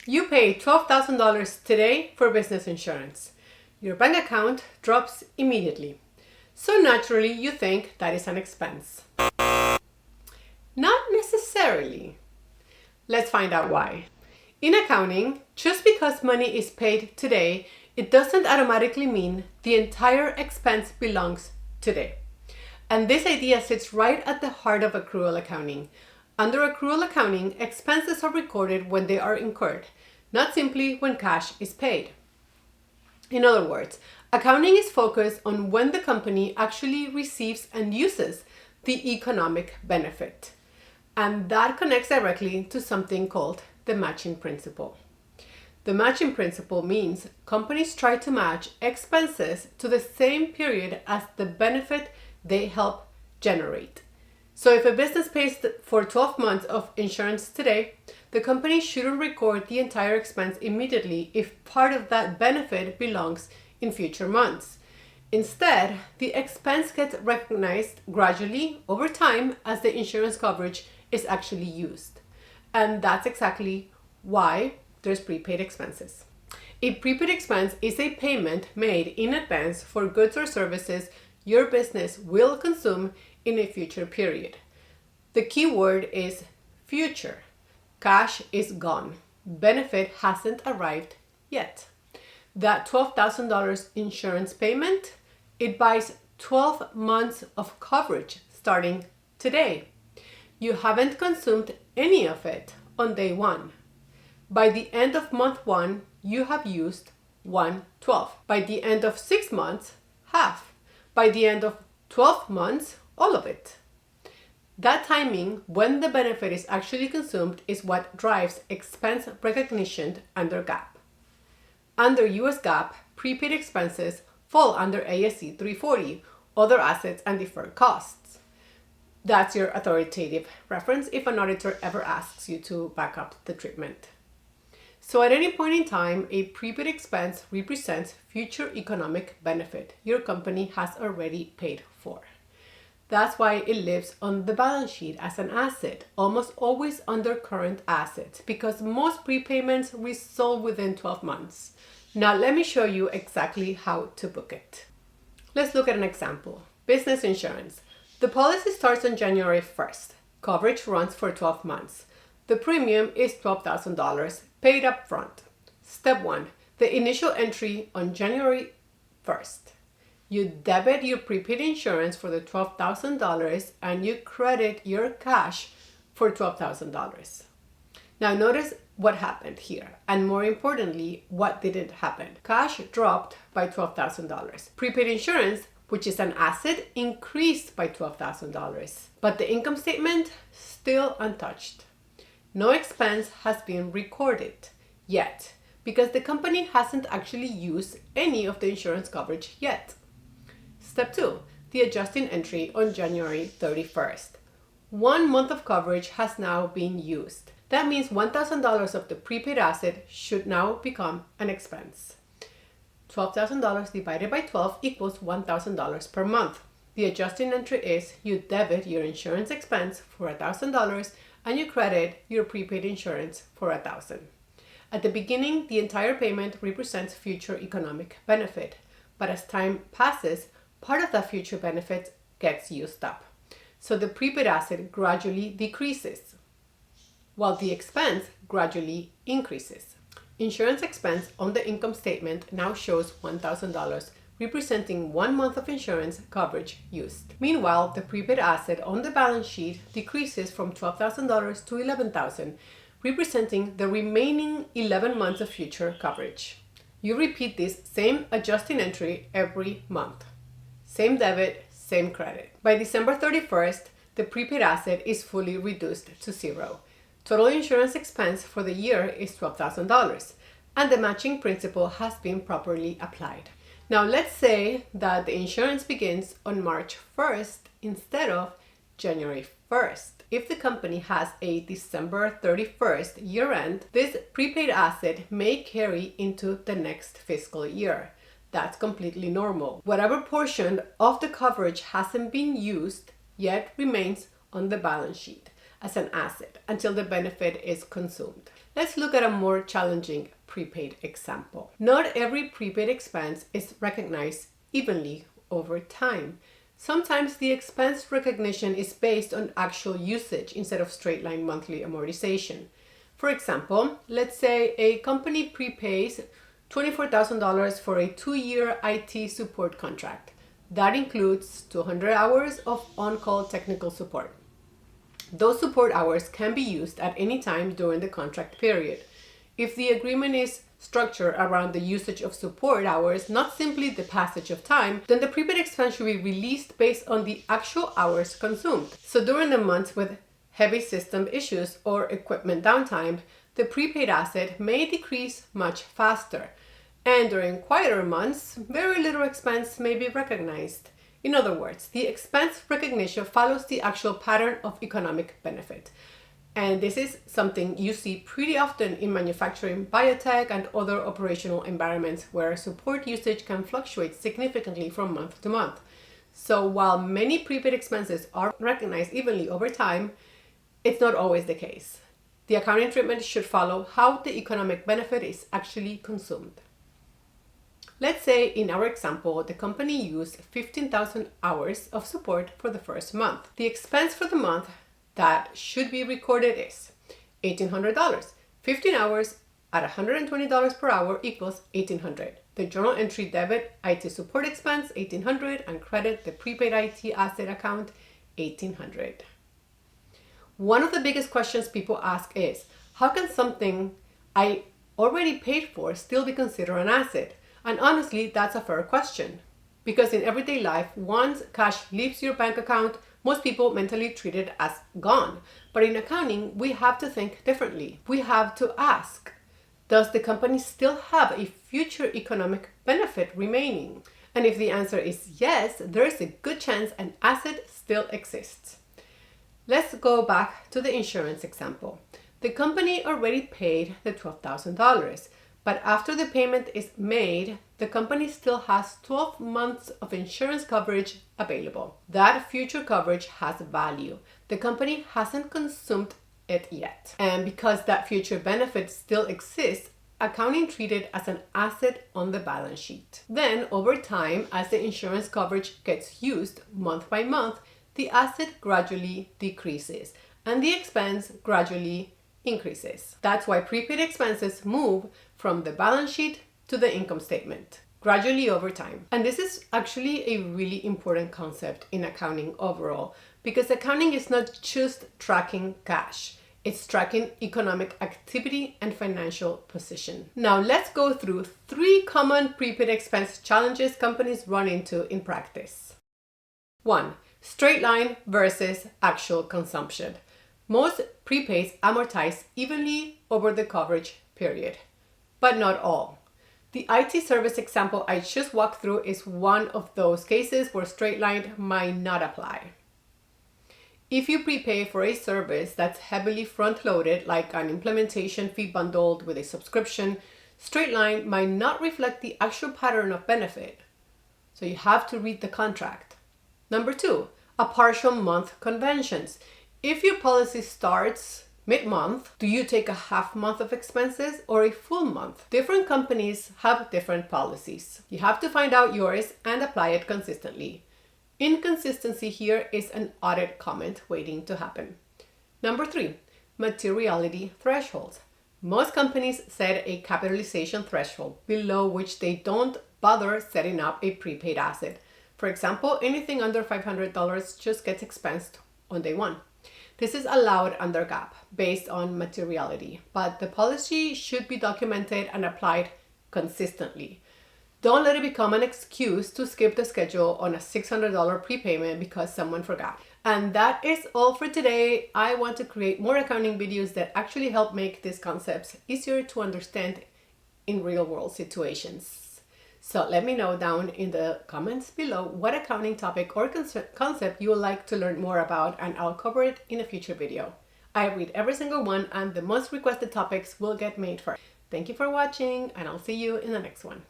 You pay $12,000 today for business insurance. Your bank account drops immediately. So naturally, you think that is an expense. Not necessarily. Let's find out why. In accounting, just because money is paid today, it doesn't automatically mean the entire expense belongs today. And this idea sits right at the heart of accrual accounting. Under accrual accounting, expenses are recorded when they are incurred, not simply when cash is paid. In other words, accounting is focused on when the company actually receives and uses the economic benefit. And that connects directly to something called the matching principle. The matching principle means companies try to match expenses to the same period as the benefit they help generate. So if a business pays for 12 months of insurance today, the company shouldn't record the entire expense immediately if part of that benefit belongs in future months. Instead, the expense gets recognized gradually over time as the insurance coverage is actually used. And that's exactly why there's prepaid expenses. A prepaid expense is a payment made in advance for goods or services your business will consume in a future period. The key word is future. Cash is gone. Benefit hasn't arrived yet. That $12,000 insurance payment, it buys 12 months of coverage starting today. You haven't consumed any of it on day one. By the end of month 1, you have used 1/12. By the end of 6 months, half. By the end of 12 months, all of it. That timing, when the benefit is actually consumed, is what drives expense recognition under GAAP. Under US GAAP, prepaid expenses fall under ASC 340, other assets and deferred costs. That's your authoritative reference if an auditor ever asks you to back up the treatment. So at any point in time, a prepaid expense represents future economic benefit your company has already paid for. That's why it lives on the balance sheet as an asset, almost always under current assets, because most prepayments resolve within 12 months. Now let me show you exactly how to book it. Let's look at an example. Business insurance. The policy starts on January 1st. Coverage runs for 12 months. The premium is $12,000 paid up front. Step 1. The initial entry on January 1st. You debit your prepaid insurance for the $12,000 and you credit your cash for $12,000. Now notice what happened here, and more importantly, what didn't happen. Cash dropped by $12,000. Prepaid insurance, which is an asset, increased by $12,000, but the income statement still untouched. No expense has been recorded yet because the company hasn't actually used any of the insurance coverage yet. Step 2, the adjusting entry on January 31st. 1 month of coverage has now been used. That means $1,000 of the prepaid asset should now become an expense. $12,000 divided by 12 equals $1,000 per month. The adjusting entry is you debit your insurance expense for $1,000 and you credit your prepaid insurance for $1,000. At the beginning, the entire payment represents future economic benefit, but as time passes, part of that future benefit gets used up. So the prepaid asset gradually decreases, while the expense gradually increases. Insurance expense on the income statement now shows $1,000, representing 1 month of insurance coverage used. Meanwhile, the prepaid asset on the balance sheet decreases from $12,000 to $11,000, representing the remaining 11 months of future coverage. You repeat this same adjusting entry every month. Same debit, same credit. By December 31st, the prepaid asset is fully reduced to zero. Total insurance expense for the year is $12,000, and the matching principle has been properly applied. Now let's say that the insurance begins on March 1st instead of January 1st. If the company has a December 31st year end, this prepaid asset may carry into the next fiscal year. That's completely normal. Whatever portion of the coverage hasn't been used yet remains on the balance sheet. as an asset until the benefit is consumed. Let's look at a more challenging prepaid example. Not every prepaid expense is recognized evenly over time. Sometimes the expense recognition is based on actual usage instead of straight-line monthly amortization. For example, let's say a company prepays $24,000 for a 2-year IT support contract. That includes 200 hours of on-call technical support. Those support hours can be used at any time during the contract period. If the agreement is structured around the usage of support hours, not simply the passage of time, then the prepaid expense should be released based on the actual hours consumed. So during the months with heavy system issues or equipment downtime, the prepaid asset may decrease much faster. And during quieter months, very little expense may be recognized. In other words, the expense recognition follows the actual pattern of economic benefit. And this is something you see pretty often in manufacturing, biotech, and other operational environments where support usage can fluctuate significantly from month to month. So while many prepaid expenses are recognized evenly over time, it's not always the case. The accounting treatment should follow how the economic benefit is actually consumed. Let's say in our example, the company used 15,000 hours of support for the first month. The expense for the month that should be recorded is $1,800. 15 hours at $120 per hour equals $1,800. The journal entry debit IT support expense $1,800 and credit the prepaid IT asset account $1,800. One of the biggest questions people ask is, how can something I already paid for still be considered an asset? And honestly, that's a fair question. Because in everyday life, once cash leaves your bank account, most people mentally treat it as gone. But in accounting, we have to think differently. We have to ask, does the company still have a future economic benefit remaining? And if the answer is yes, there is a good chance an asset still exists. Let's go back to the insurance example. The company already paid the $12,000. But after the payment is made, the company still has 12 months of insurance coverage available. That future coverage has value. The company hasn't consumed it yet. And because that future benefit still exists, accounting treated as an asset on the balance sheet. Then, over time, as the insurance coverage gets used month by month, the asset gradually decreases and the expense gradually increases. That's why prepaid expenses move from the balance sheet to the income statement gradually over time. And this is actually a really important concept in accounting overall, because accounting is not just tracking cash, it's tracking economic activity and financial position. Now let's go through 3 common prepaid expense challenges companies run into in practice. 1. Straight line versus actual consumption. Most prepaids amortize evenly over the coverage period, but not all. The IT service example I just walked through is one of those cases where straight line might not apply. If you prepay for a service that's heavily front-loaded, like an implementation fee bundled with a subscription, straight line might not reflect the actual pattern of benefit. So you have to read the contract. Number 2, a partial month conventions. If your policy starts mid-month, do you take a half month of expenses or a full month? Different companies have different policies. You have to find out yours and apply it consistently. Inconsistency here is an audit comment waiting to happen. Number 3, materiality thresholds. Most companies set a capitalization threshold below which they don't bother setting up a prepaid asset. For example, anything under $500 just gets expensed on day 1. This is allowed under GAAP based on materiality, but the policy should be documented and applied consistently. Don't let it become an excuse to skip the schedule on a $600 prepayment because someone forgot. And that is all for today. I want to create more accounting videos that actually help make these concepts easier to understand in real world situations. So let me know down in the comments below what accounting topic or concept you would like to learn more about, and I'll cover it in a future video. I read every single one, and the most requested topics will get made first. Thank you for watching, and I'll see you in the next one.